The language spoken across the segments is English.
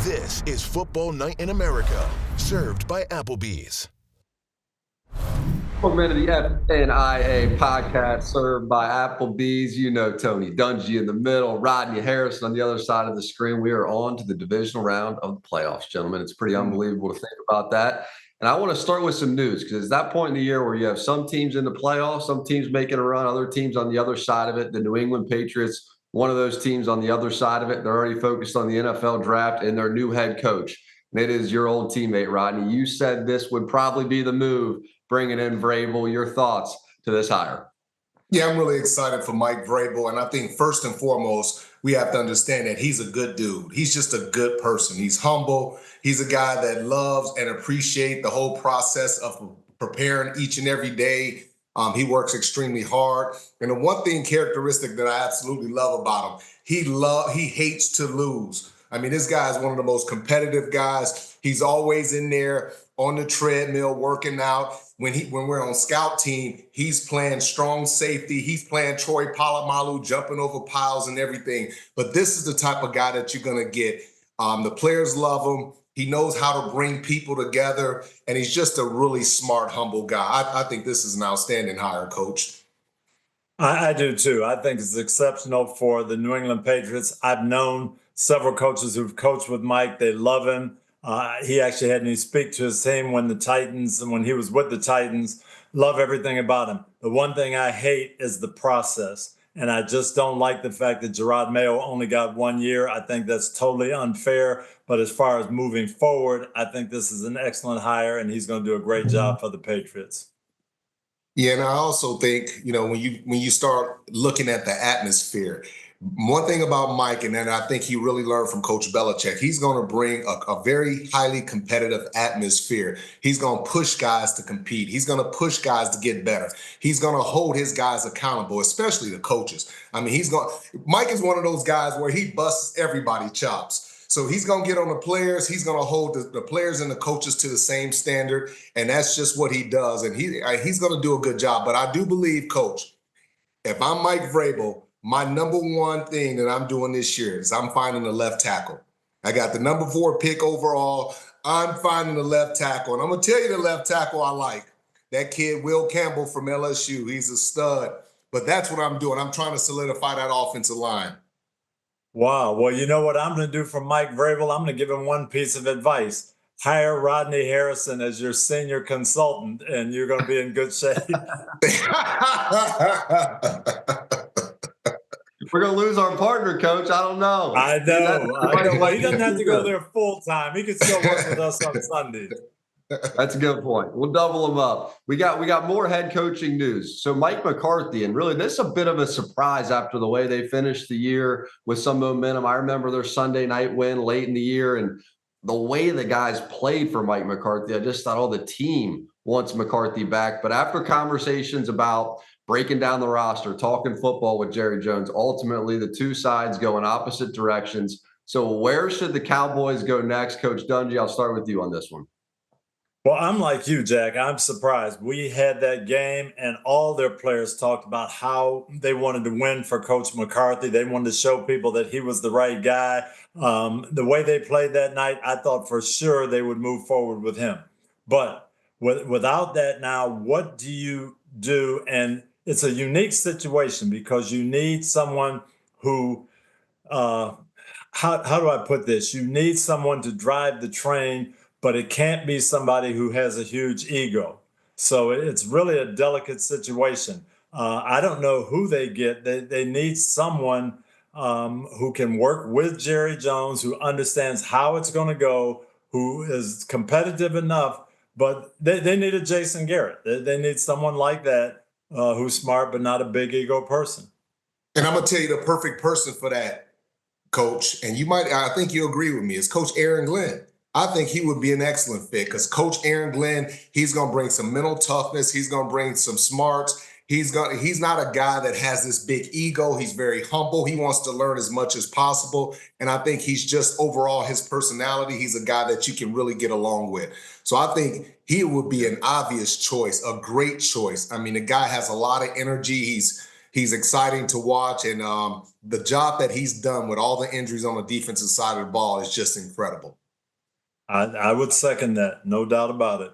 This is Football Night in America, served by Applebee's. Welcome into the FNIA podcast, served by Applebee's. You know Tony Dungy in the middle, Rodney Harrison on the other side of the screen. We are on to the divisional round of the playoffs, gentlemen. It's pretty unbelievable to think about that. And I want to start with some news because it's that point in the year where you have some teams in the playoffs, some teams making a run, other teams on the other side of it. The New England Patriots, one of those teams on the other side of it. They're already focused on the NFL draft and their new head coach. And it is your old teammate, Rodney. You said this would probably be the move, bringing in Vrabel. Your thoughts to this hire? Yeah, I'm really excited for Mike Vrabel. And I think first and foremost, we have to understand that he's a good dude. He's just a good person. He's humble. He's a guy that loves and appreciates the whole process of preparing each and every day. He works extremely hard. And the one thing characteristic that I absolutely love about him, he hates to lose. I mean, this guy is one of the most competitive guys. He's always in there on the treadmill working out. When we're on scout team, he's playing strong safety. He's playing Troy Polamalu, jumping over piles and everything. But this is the type of guy that you're going to get. The players love him. He knows how to bring people together, and he's just a really smart, humble guy. I think this is an outstanding hire, Coach. I do too. I think it's exceptional for the New England Patriots. I've known several coaches who've coached with Mike. They love him. He actually had me speak to his team when he was with the Titans. Love everything about him. The one thing I hate is the process. And I just don't like the fact that Gerard Mayo only got 1 year. I think that's totally unfair. But as far as moving forward, I think this is an excellent hire, and he's going to do a great job for the Patriots. Yeah, and I also think, when you start looking at the atmosphere, one thing about Mike, and then I think he really learned from Coach Belichick, he's going to bring a very highly competitive atmosphere. He's going to push guys to compete. He's going to push guys to get better. He's going to hold his guys accountable, especially the coaches. I mean, Mike is one of those guys where he busts everybody chops. So he's going to get on the players. He's going to hold the players and the coaches to the same standard, and that's just what he does. And he's going to do a good job. But I do believe, Coach, if I'm Mike Vrabel, my number one thing that I'm doing this year is I'm finding a left tackle. I got the number 4 pick overall. I'm finding a left tackle. And I'm going to tell you the left tackle I like. That kid, Will Campbell from LSU. He's a stud. But that's what I'm doing. I'm trying to solidify that offensive line. Wow. Well, you know what I'm going to do for Mike Vrabel? I'm going to give him one piece of advice. Hire Rodney Harrison as your senior consultant, and you're going to be in good shape. We're going to lose our partner, Coach. I don't know. I know. Well, he doesn't have to go there full time. He can still work with us on Sunday. That's a good point. We'll double them up. We got more head coaching news. So Mike McCarthy, and really this is a bit of a surprise after the way they finished the year with some momentum. I remember their Sunday night win late in the year, and the way the guys played for Mike McCarthy, I just thought, the team wants McCarthy back. But after conversations about breaking down the roster, talking football with Jerry Jones, ultimately the two sides go in opposite directions. So where should the Cowboys go next? Coach Dungy, I'll start with you on this one. Well, I'm like you, Jack. I'm surprised. We had that game, and all their players talked about how they wanted to win for Coach McCarthy. They wanted to show people that he was the right guy. The way they played that night, I thought for sure they would move forward with him. But without that now, what do you do? And it's a unique situation because you need someone who, how do I put this? You need someone to drive the train, but it can't be somebody who has a huge ego. So it's really a delicate situation. I don't know who they get. They need someone who can work with Jerry Jones, who understands how it's going to go, who is competitive enough, but they need a Jason Garrett. They need someone like that who's smart, but not a big ego person. And I'm going to tell you the perfect person for that, Coach, and I think you agree with me, is Coach Aaron Glenn. I think he would be an excellent fit because Coach Aaron Glenn, he's going to bring some mental toughness. He's going to bring some smarts. He's not a guy that has this big ego. He's very humble. He wants to learn as much as possible. And I think he's just overall his personality. He's a guy that you can really get along with. So I think he would be an obvious choice, a great choice. I mean, the guy has a lot of energy. He's exciting to watch, and the job that he's done with all the injuries on the defensive side of the ball is just incredible. I would second that, no doubt about it.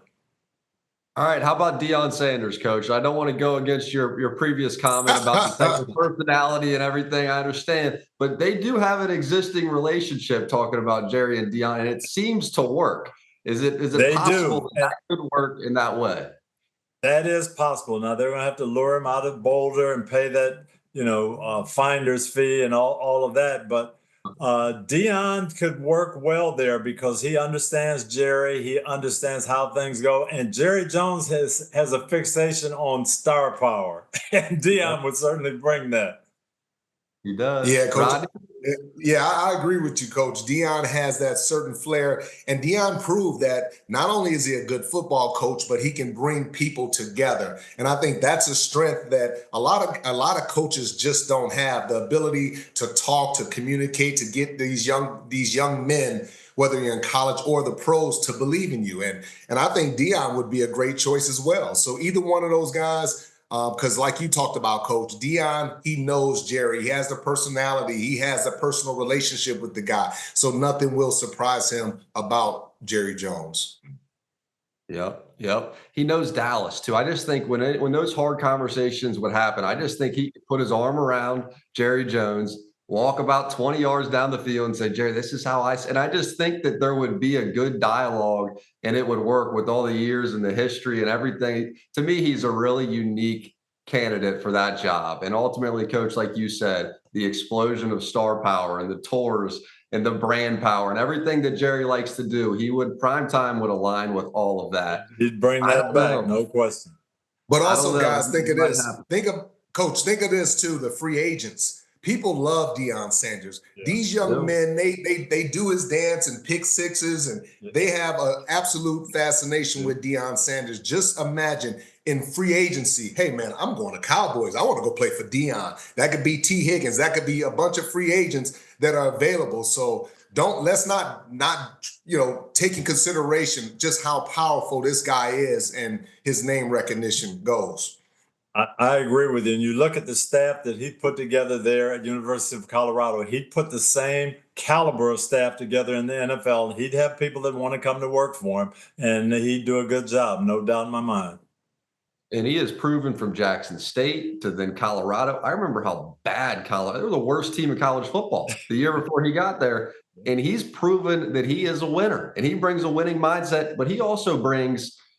All right, how about Deion Sanders, Coach? I don't want to go against your previous comment about the type of personality and everything. I understand, but they do have an existing relationship talking about Jerry and Deion, and it seems to work. Is it They possible do. that could work in that way? That is possible. Now they're going to have to lure him out of Boulder and pay that, finder's fee and all of that. But Deion could work well there because he understands Jerry. He understands how things go. And Jerry Jones has a fixation on star power, and Deion would certainly bring that. He does. Yeah, Coach. Rodney? Yeah, I agree with you, Coach. Deion has that certain flair, and Deion proved that not only is he a good football coach, but he can bring people together. And I think that's a strength that a lot of coaches just don't have, the ability to talk, to communicate, to get these young men, whether you're in college or the pros, to believe in you. And I think Deion would be a great choice as well. So either one of those guys. Because like you talked about, Coach, Deion, he knows Jerry. He has the personality. He has a personal relationship with the guy. So nothing will surprise him about Jerry Jones. Yep. He knows Dallas, too. I just think when those hard conversations would happen, I just think he could put his arm around Jerry Jones, walk about 20 yards down the field and say, Jerry, this is how I – and I just think that there would be a good dialogue and it would work with all the years and the history and everything. To me, he's a really unique candidate for that job. And ultimately, Coach, like you said, the explosion of star power and the tours and the brand power and everything that Jerry likes to do, Primetime would align with all of that. He'd bring that back, no question. But also, guys, think of this. Coach, think of this, too, the free agents. People love Deion Sanders. Yeah. These young men, they do his dance and pick sixes, and they have an absolute fascination with Deion Sanders. Just imagine in free agency, hey, man, I'm going to Cowboys. I want to go play for Deion. That could be T. Higgins. That could be a bunch of free agents that are available. So let's not take in consideration just how powerful this guy is and his name recognition goes. I agree with you. And you look at the staff that he put together there at University of Colorado, he put the same caliber of staff together in the NFL. He'd have people that want to come to work for him, and he'd do a good job, no doubt in my mind. And he has proven from Jackson State to then Colorado. I remember how bad Colorado – they were the worst team in college football the year before he got there. And he's proven that he is a winner, and he brings a winning mindset, but he also brings –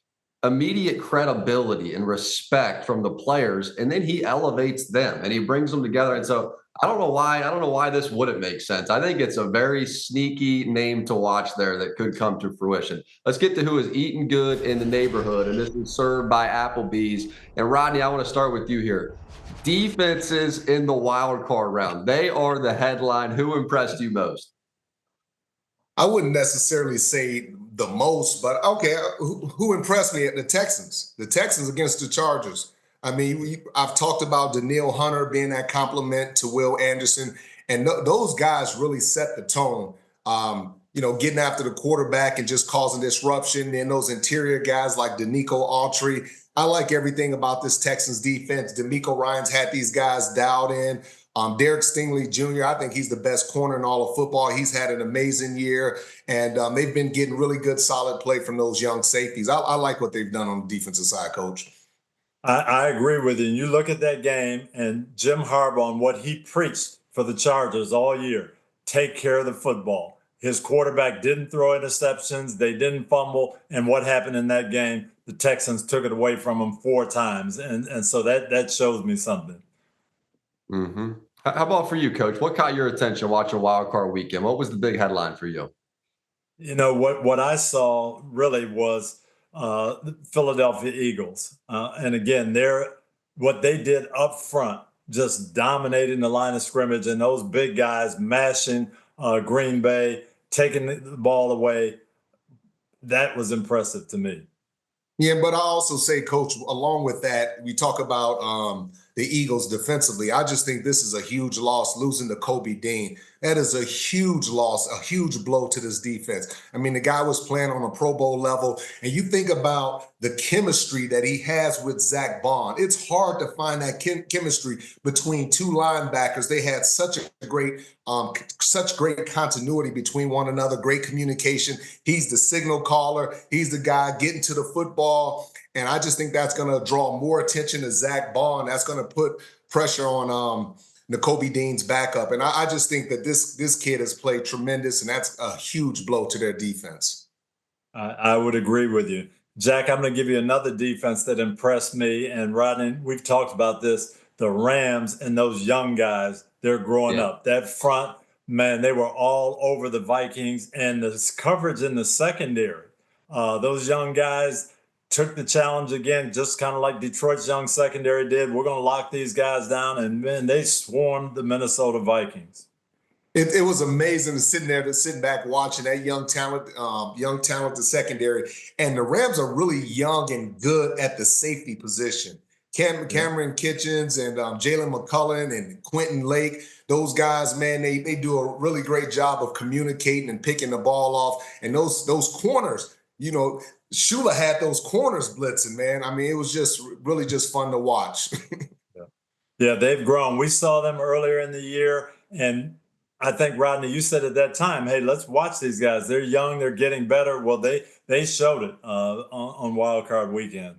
immediate credibility and respect from the players, and then he elevates them and he brings them together. And so I don't know why this wouldn't make sense. I think it's a very sneaky name to watch there that could come to fruition. Let's get to who is eating good in the neighborhood, and this is served by Applebee's. And Rodney, I want to start with you here. Defenses in the wild card round, they are the headline. Who impressed you most? I wouldn't necessarily say the most, but okay, who impressed me? The Texans. The Texans against the Chargers. I mean, I've talked about Danielle Hunter being that compliment to Will Anderson, and those guys really set the tone. Getting after the quarterback and just causing disruption. Then those interior guys like Danico Autry. I like everything about this Texans defense. DeMeco Ryans had these guys dialed in. Derek Stingley Jr., I think he's the best corner in all of football. He's had an amazing year, and they've been getting really good, solid play from those young safeties. I like what they've done on the defensive side, Coach. I agree with you. And you look at that game and Jim Harbaugh and what he preached for the Chargers all year. Take care of the football. His quarterback didn't throw interceptions. They didn't fumble. And what happened in that game? The Texans took it away from him 4 times. And so that shows me something. Mm-hmm. How about for you, Coach? What caught your attention watching Wild Card Weekend? What was the big headline for you? What I saw really was the Philadelphia Eagles. And again, what they did up front, just dominating the line of scrimmage, and those big guys mashing Green Bay, taking the ball away. That was impressive to me. Yeah, but I also say, Coach, along with that, we talk about the Eagles defensively. I just think this is a huge loss, losing to Kobe Dean. That is a huge loss, a huge blow to this defense. I mean, the guy was playing on a Pro Bowl level, and you think about the chemistry that he has with Zach Bond. It's hard to find that chemistry between two linebackers. They had such great continuity between one another, great communication. He's the signal caller. He's the guy getting to the football. And I just think that's going to draw more attention to Zach Bond. That's going to put pressure on Nakobe Dean's backup. And I just think that this kid has played tremendous, and that's a huge blow to their defense. I would agree with you. Jack, I'm going to give you another defense that impressed me. And Rodney, we've talked about this. The Rams and those young guys, they're growing up. That front, man, they were all over the Vikings. And the coverage in the secondary, those young guys took the challenge again, just kind of like Detroit's young secondary did. We're going to lock these guys down. And, man, they swarmed the Minnesota Vikings. It was amazing sitting back watching that young talent, the secondary. And the Rams are really young and good at the safety position. Cameron Kitchens and Jalen McCullen and Quentin Lake, those guys, man, they do a really great job of communicating and picking the ball off. And those corners, Shula had those corners blitzing, man. I mean, it was just really just fun to watch. Yeah, they've grown. We saw them earlier in the year, and I think, Rodney, you said at that time, hey, let's watch these guys. They're young. They're getting better. Well, they showed it on Wild Card Weekend.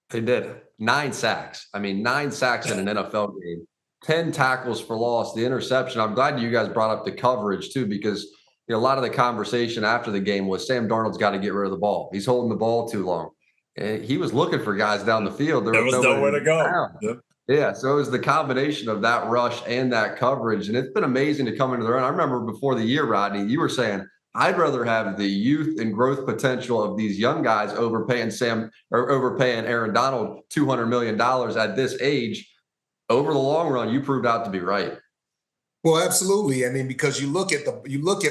They did. 9 sacks. I mean, 9 sacks in an NFL game. 10 tackles for loss. The interception. I'm glad you guys brought up the coverage, too, because a lot of the conversation after the game was Sam Darnold's got to get rid of the ball. He's holding the ball too long. And he was looking for guys down the field. There was nowhere to go. Yep. Yeah, so it was the combination of that rush and that coverage, and it's been amazing to come into the run. I remember before the year, Rodney, you were saying, I'd rather have the youth and growth potential of these young guys overpaying Aaron Donald $200 million at this age. Over the long run, you proved out to be right. Well, absolutely. I mean, because you look at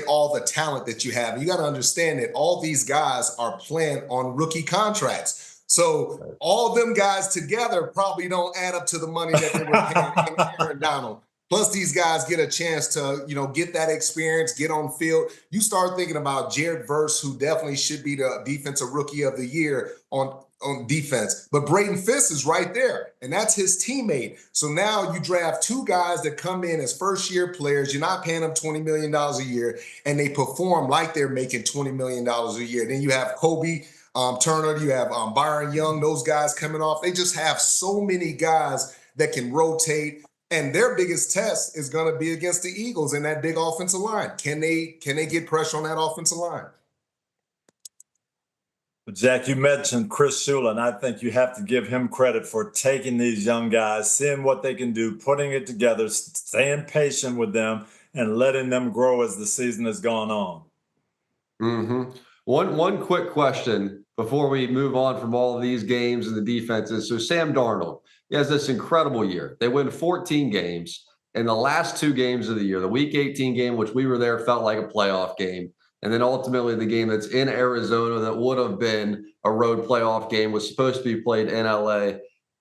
all the talent that you have, you got to understand that all these guys are playing on rookie contracts. So all of them guys together probably don't add up to the money that they were paying Aaron Donald. Plus, these guys get a chance to, get that experience, get on field. You start thinking about Jared Verse, who definitely should be the defensive rookie of the year on defense. But Braden Fisk is right there, and that's his teammate. So now you draft 2 guys that come in as first-year players. You're not paying them $20 million a year, and they perform like they're making $20 million a year. Then you have Kobe Turner, you have Byron Young, those guys coming off. They just have so many guys that can rotate, and their biggest test is going to be against the Eagles and that big offensive line. Can they get pressure on that offensive line? Jack, you mentioned Chris Shula, and I think you have to give him credit for taking these young guys, seeing what they can do, putting it together, staying patient with them, and letting them grow as the season has gone on. Mm-hmm. One quick question before we move on from all of these games and the defenses. So Sam Darnold, he has this incredible year. They win 14 games. In the last 2 games of the year, the Week 18 game, which we were there, felt like a playoff game. And then ultimately the game that's in Arizona that would have been a road playoff game was supposed to be played in LA.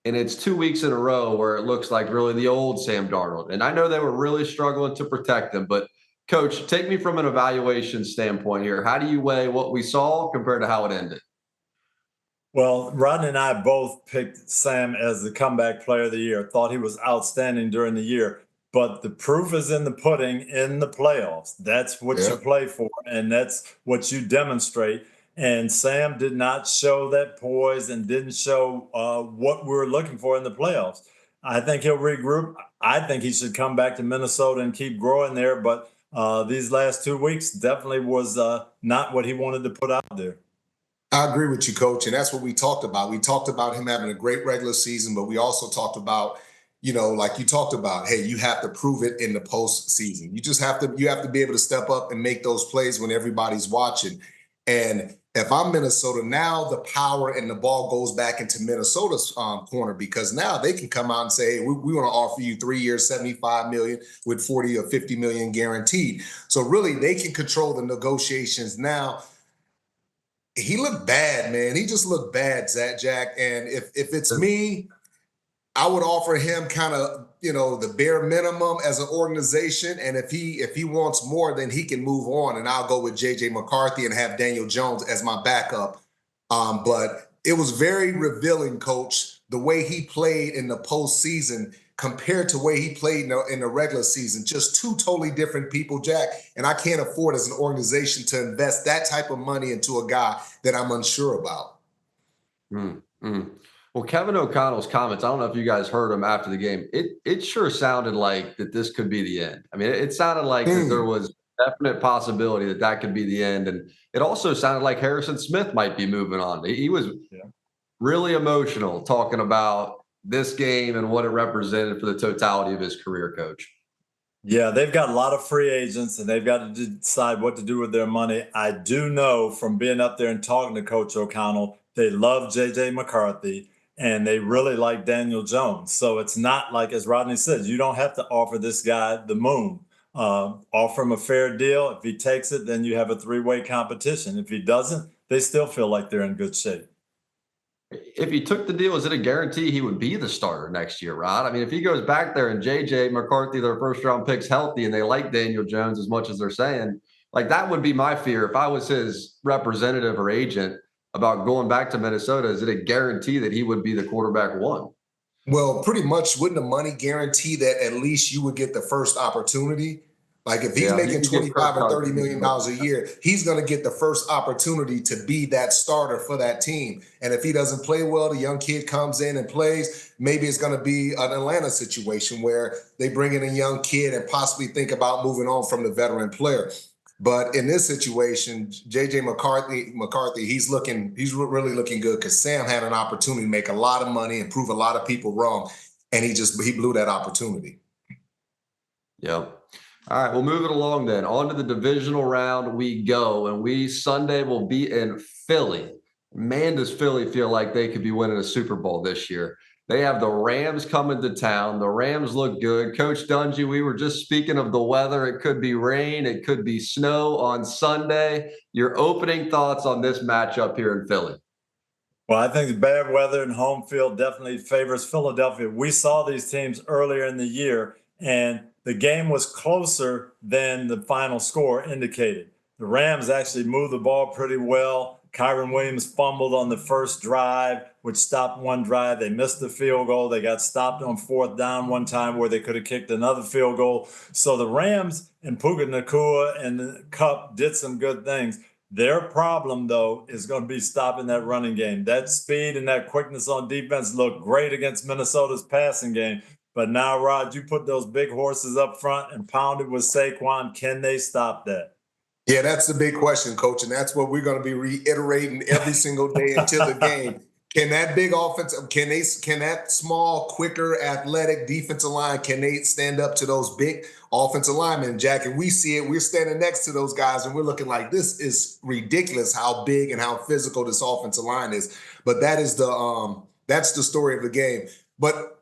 And it's 2 weeks in a row where it looks like really the old Sam Darnold. And I know they were really struggling to protect him, but Coach, take me from an evaluation standpoint here. How do you weigh what we saw compared to how it ended? Well, Rodney and I both picked Sam as the comeback player of the year, thought he was outstanding during the year. But the proof is in the pudding in the playoffs. That's what you play for, and that's what you demonstrate. And Sam did not show that poise and didn't show what we're looking for in the playoffs. I think he'll regroup. I think he should come back to Minnesota and keep growing there. But these last 2 weeks definitely was not what he wanted to put out there. I agree with you, Coach. And that's what we talked about. We talked about him having a great regular season, but we also talked about, like you talked about, hey, you have to prove it in the postseason. You have to be able to step up and make those plays when everybody's watching. And if I'm Minnesota, now the power and the ball goes back into Minnesota's corner, because now they can come out and say, hey, we want to offer you 3 years, $75 million with 40 or 50 million guaranteed. So really they can control the negotiations now. He looked bad, man. He just looked bad, Jack. And if it's me, I would offer him kind of, the bare minimum as an organization. And if he wants more, then he can move on. And I'll go with JJ McCarthy and have Daniel Jones as my backup. But it was very revealing, Coach, the way he played in the postseason compared to the way he played in the regular season. Just two totally different people, Jack. And I can't afford as an organization to invest that type of money into a guy that I'm unsure about. Well, Kevin O'Connell's comments, I don't know if you guys heard him after the game. It sure sounded like that this could be the end. I mean, it sounded like that there was definite possibility that could be the end. And it also sounded like Harrison Smith might be moving on. He was really emotional talking about this game and what it represented for the totality of his career, Coach. Yeah, they've got a lot of free agents and they've got to decide what to do with their money. I do know from being up there and talking to Coach O'Connell, they love JJ McCarthy and they really like Daniel Jones. So it's not like, as Rodney said, you don't have to offer this guy the moon. Offer him a fair deal. If he takes it, then you have a three-way competition. If he doesn't, they still feel like they're in good shape. If he took the deal, is it a guarantee he would be the starter next year, Rod? I mean, if he goes back there and JJ McCarthy, their first round pick's healthy and they like Daniel Jones as much as they're saying, like that would be my fear. If I was his representative or agent about going back to Minnesota, is it a guarantee that he would be the quarterback one? Well, pretty much wouldn't the money guarantee that at least you would get the first opportunity? Like if he's making $25 or $30 million a year, he's going to get the first opportunity to be that starter for that team. And if he doesn't play well, the young kid comes in and plays. Maybe it's going to be an Atlanta situation where they bring in a young kid and possibly think about moving on from the veteran player. But in this situation, JJ McCarthy, he's really looking good because Sam had an opportunity to make a lot of money and prove a lot of people wrong. And he blew that opportunity. Yeah. All right, we'll move it along then. On to the divisional round we go, and Sunday will be in Philly. Man, does Philly feel like they could be winning a Super Bowl this year. They have the Rams coming to town. The Rams look good. Coach Dungy, we were just speaking of the weather. It could be rain. It could be snow on Sunday. Your opening thoughts on this matchup here in Philly? Well, I think the bad weather and home field definitely favors Philadelphia. We saw these teams earlier in the year, and the game was closer than the final score indicated. The Rams actually moved the ball pretty well. Kyron Williams fumbled on the first drive, which stopped one drive. They missed the field goal. They got stopped on fourth down one time where they could have kicked another field goal. So the Rams and Puka Nacua and the Cup did some good things. Their problem, though, is going to be stopping that running game. That speed and that quickness on defense looked great against Minnesota's passing game. But now, Rod, you put those big horses up front and pounded with Saquon. Can they stop that? Yeah, that's the big question, Coach. And that's what we're going to be reiterating every single day until the game. Can that big offense, can that small, quicker, athletic defensive line, can they stand up to those big offensive linemen, Jack? And we see it. We're standing next to those guys, and we're looking like this is ridiculous how big and how physical this offensive line is. But that's the story of the game. But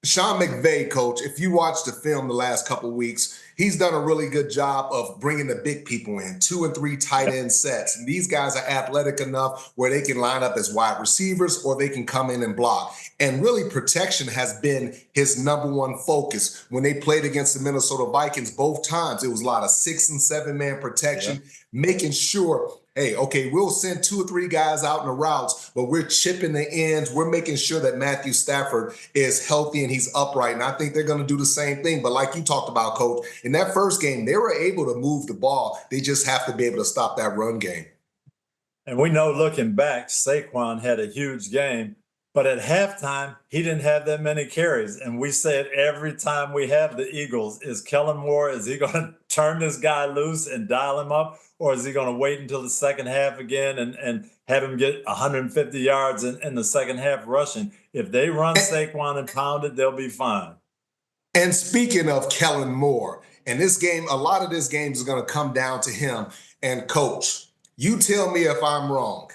Sean McVay, Coach, if you watch the film the last couple of weeks, he's done a really good job of bringing the big people in, 2 and 3 tight end sets. And these guys are athletic enough where they can line up as wide receivers or they can come in and block. And really, protection has been his number one focus. When they played against the Minnesota Vikings, both times, it was a lot of 6 and 7 man protection, making sure, hey, okay, we'll send 2 or 3 guys out in the routes, but we're chipping the ends. We're making sure that Matthew Stafford is healthy and he's upright. And I think they're going to do the same thing. But like you talked about, Coach, in that first game, they were able to move the ball. They just have to be able to stop that run game. And we know, looking back, Saquon had a huge game. But at halftime, he didn't have that many carries. And we say it every time we have the Eagles. Is Kellen Moore, is he going to turn this guy loose and dial him up? Or is he going to wait until the second half again and have him get 150 yards in the second half rushing? If they run Saquon and pound it, they'll be fine. And speaking of Kellen Moore, and this game, a lot of this game is going to come down to him. And Coach, you tell me if I'm wrong.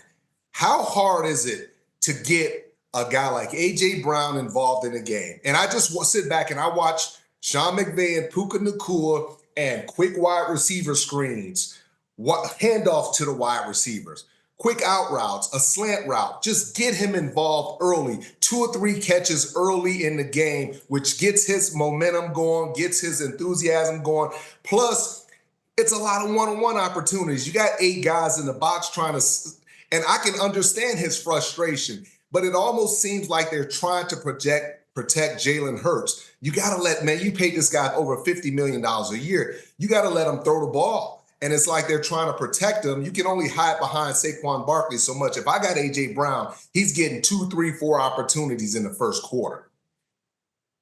How hard is it to get a guy like A.J. Brown involved in the game? And I just sit back and I watch Sean McVay and Puka Nacua and quick wide receiver screens, handoff to the wide receivers, quick out routes, a slant route. Just get him involved early. 2 or 3 catches early in the game, which gets his momentum going, gets his enthusiasm going. Plus, it's a lot of one-on-one opportunities. You got 8 guys in the box trying to, and I can understand his frustration, but it almost seems like they're trying to protect Jalen Hurts. You got to you paid this guy over $50 million a year. You got to let him throw the ball. And it's like they're trying to protect him. You can only hide behind Saquon Barkley so much. If I got A.J. Brown, he's getting 2, 3, 4 opportunities in the first quarter.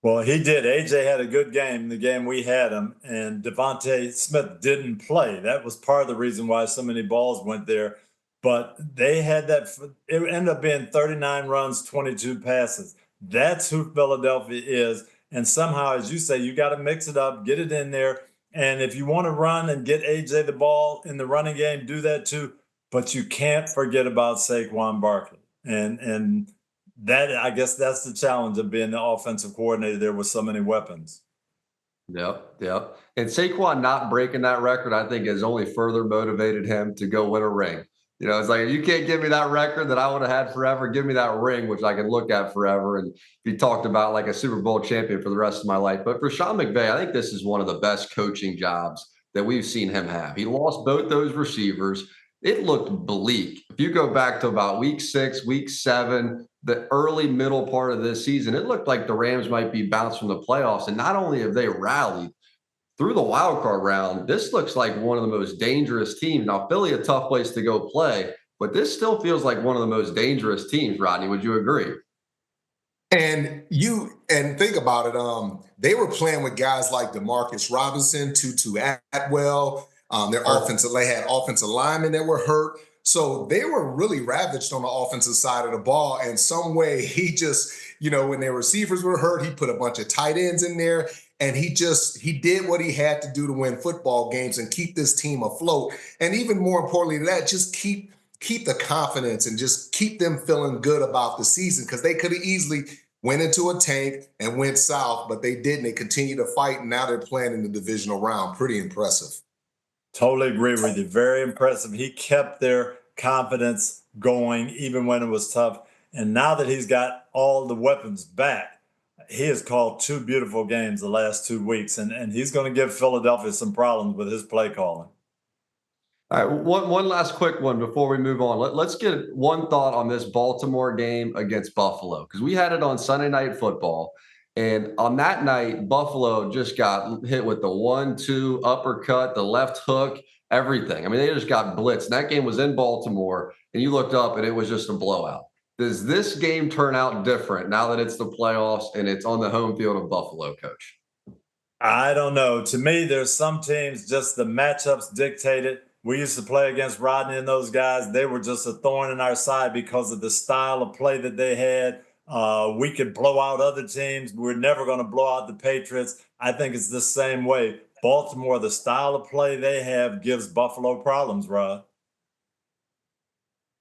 Well, he did. A.J. had a good game, the game we had him, and Devontae Smith didn't play. That was part of the reason why so many balls went there. But they had that. It ended up being 39 runs, 22 passes. That's who Philadelphia is. And somehow, as you say, you got to mix it up, get it in there. And if you want to run and get AJ the ball in the running game, do that too. But you can't forget about Saquon Barkley. And that, I guess that's the challenge of being the offensive coordinator there with so many weapons. Yep. And Saquon not breaking that record, I think, has only further motivated him to go win a ring. You know, it's like, if you can't give me that record that I would have had forever, give me that ring, which I can look at forever. And he talked about like a Super Bowl champion for the rest of my life. But for Sean McVay, I think this is one of the best coaching jobs that we've seen him have. He lost both those receivers. It looked bleak. If you go back to about week 6, week 7, the early middle part of this season, it looked like the Rams might be bounced from the playoffs. And not only have they rallied through the wild card round, this looks like one of the most dangerous teams. Now, Philly, a tough place to go play, but this still feels like one of the most dangerous teams, Rodney. Would you agree? And think about it. They were playing with guys like Demarcus Robinson, Tutu Atwell. They had offensive linemen that were hurt. So they were really ravaged on the offensive side of the ball. And some way he just, when their receivers were hurt, he put a bunch of tight ends in there. And he did what he had to do to win football games and keep this team afloat. And even more importantly than that, just keep the confidence and just keep them feeling good about the season, because they could have easily went into a tank and went south, but they didn't. They continued to fight, and now they're playing in the divisional round. Pretty impressive. Totally agree with you. Very impressive. He kept their confidence going even when it was tough. And now that he's got all the weapons back, he has called 2 beautiful games the last 2 weeks, and he's going to give Philadelphia some problems with his play calling. All right, one last quick one before we move on. Let's get one thought on this Baltimore game against Buffalo, because we had it on Sunday Night Football, and on that night, Buffalo just got hit with the 1-2 uppercut, the left hook, everything. I mean, they just got blitzed. And that game was in Baltimore, and you looked up, and it was just a blowout. Does this game turn out different now that it's the playoffs and it's on the home field of Buffalo, Coach? I don't know. To me, there's some teams just the matchups dictate it. We used to play against Rodney and those guys. They were just a thorn in our side because of the style of play that they had. We could blow out other teams. We're never going to blow out the Patriots. I think it's the same way. Baltimore, the style of play they have gives Buffalo problems, Rod.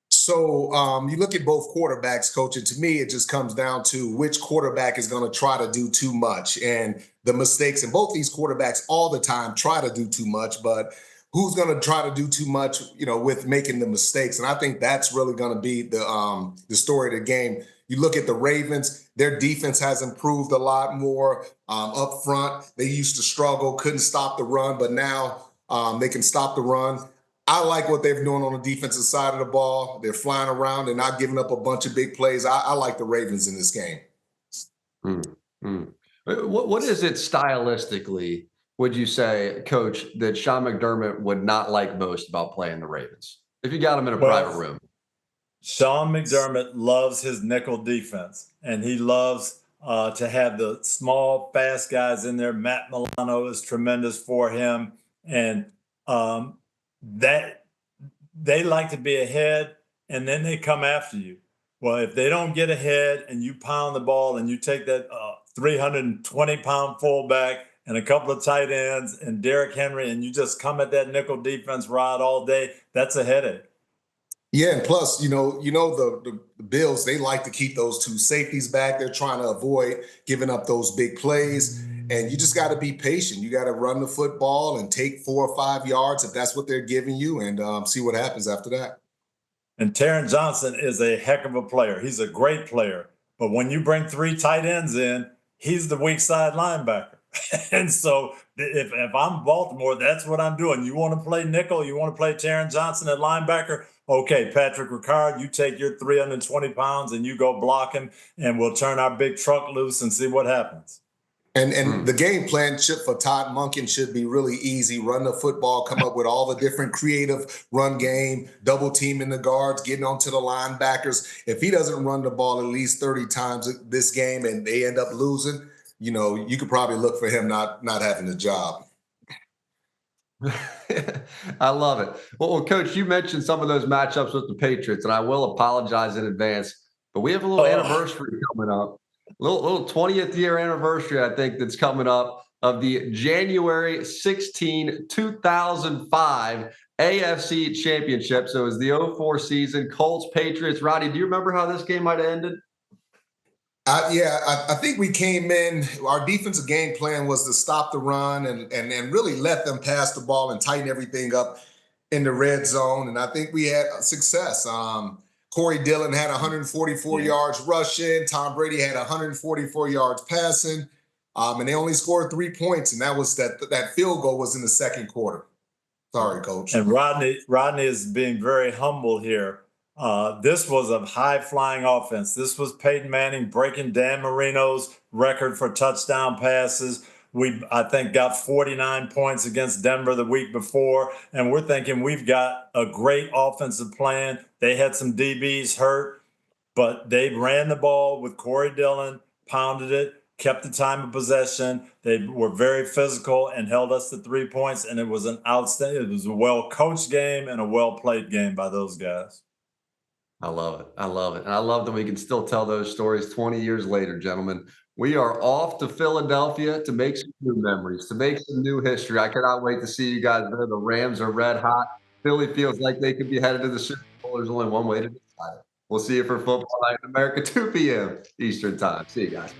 So you look at both quarterbacks, Coach, and to me, it just comes down to which quarterback is going to try to do too much. And the mistakes, and both these quarterbacks all the time try to do too much, but who's going to try to do too much, with making the mistakes? And I think that's really going to be the story of the game. You look at the Ravens, their defense has improved a lot more up front. They used to struggle, couldn't stop the run, but now they can stop the run. I like what they're doing on the defensive side of the ball. They're flying around. They're not giving up a bunch of big plays. I like the Ravens in this game. What is it stylistically, would you say, Coach, that Sean McDermott would not like most about playing the Ravens? If you got him in a private room. Sean McDermott loves his nickel defense, and he loves to have the small, fast guys in there. Matt Milano is tremendous for him. And that they like to be ahead, and then they come after you. Well, if they don't get ahead and you pound the ball and you take that 320-pound fullback and a couple of tight ends and Derrick Henry, and you just come at that nickel defense, Rod, all day, that's a headache. Yeah, and plus, the Bills, they like to keep those 2 safeties back. They're trying to avoid giving up those big plays. And you just got to be patient. You got to run the football and take 4 or 5 yards if that's what they're giving you, and see what happens after that. And Taron Johnson is a heck of a player. He's a great player. But when you bring 3 tight ends in, he's the weak side linebacker. And so if I'm Baltimore, that's what I'm doing. You want to play nickel? You want to play Taron Johnson at linebacker? Okay, Patrick Ricard, you take your 320 pounds and you go block him, and we'll turn our big truck loose and see what happens. And the game plan for Todd Monken should be really easy. Run the football, come up with all the different creative run game, double teaming the guards, getting onto the linebackers. If he doesn't run the ball at least 30 times this game and they end up losing, you could probably look for him not having a job. I love it. Well, Coach, you mentioned some of those matchups with the Patriots, and I will apologize in advance, but we have a little anniversary coming up. Little 20th year anniversary, I think, that's coming up of the January 16, 2005 AFC Championship. So it was the 04 season, Colts, Patriots. Rodney, do you remember how this game might have ended? I think we came in, our defensive game plan was to stop the run and really let them pass the ball and tighten everything up in the red zone. And I think we had success. Corey Dillon had 144 yards rushing. Tom Brady had 144 yards passing. And they only scored 3 points. And that was that field goal was in the second quarter. Sorry, Coach. And Rodney is being very humble here. This was a high-flying offense. This was Peyton Manning breaking Dan Marino's record for touchdown passes. We, I think, got 49 points against Denver the week before, and we're thinking we've got a great offensive plan. They had some DBs hurt, but they ran the ball with Corey Dillon, pounded it, kept the time of possession. They were very physical and held us to 3 points, and it was an outstanding, it was a well-coached game and a well-played game by those guys. I love it. I love it. And I love that we can still tell those stories 20 years later, gentlemen. We are off to Philadelphia to make some new memories, to make some new history. I cannot wait to see you guys there. The Rams are red hot. Philly feels like they could be headed to the Super Bowl. There's only one way to decide it. We'll see you for Football Night in America, 2 p.m. Eastern Time. See you guys.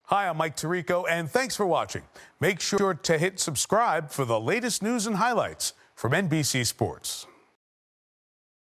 Hi, I'm Mike Tirico, and thanks for watching. Make sure to hit subscribe for the latest news and highlights from NBC Sports.